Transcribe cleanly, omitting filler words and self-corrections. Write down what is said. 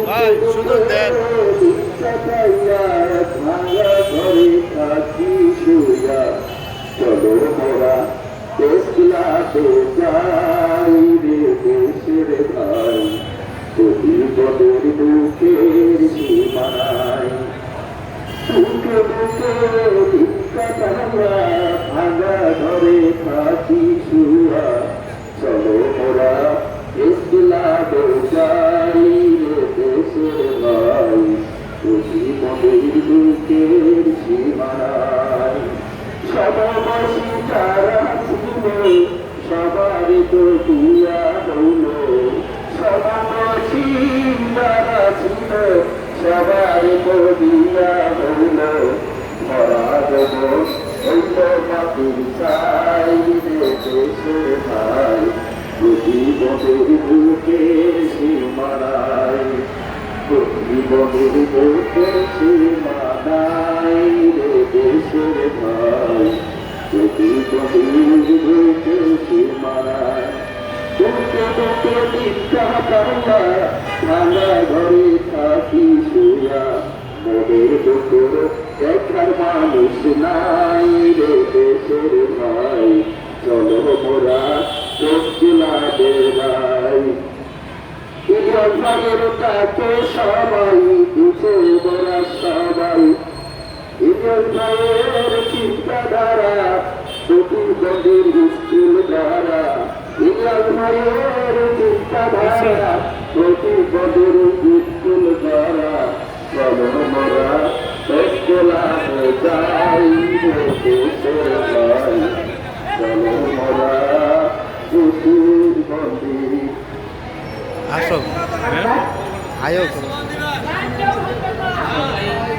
ভাই সুযোগ দেন। চলো মোরা দেশ বিলাতে যাই রে দেশের ভাই, প্রতিপদের বুকের সীমানায় বুকে বুকে দিন কাটাইয়া ভাঙা ঘরে থাকি শুয়া। চলো মোরা দেশ বিলাতে যাই রে দেশের ভাই, প্রতিপদের বুকের সীমানায় সবাবাসী যারা ছিল সবারই তো দিয়া হইল, সবাবাসী যারা ছিল সবারই তো দিয়া হইল। মরা দেব হইল মাটির চাই রে দেশের ভাই, প্রতিবদের বুকের সীমানায় প্রতিবদের বুকের সীমানায় রে দেশের ভাই, প্রতিবদের বুকের সীমানায় বুকে বুকে ভিক্ষা পাইয়া ভাঙা ঘরে থাকি শুয়া। মনের দুঃখ দেখার মানুষ নাই রে দেশের ভাই, চলো মোরা চোখগুলা বেড়াই। ভাইয়ের তাকে সবাই দিছে মোরা সবাই, ভাইয়ের চিন্তাধারা প্রতিবন্ধের স্কুল দ্বারা, ভাইয়ের চিন্তাধারা প্রতিবন্ধের স্কুল দ্বারা। চলো মোরা দেশগুলা যাই রে দেশের ভাই, চলো মোরা প্রতিবন্ধী আসো আয়ো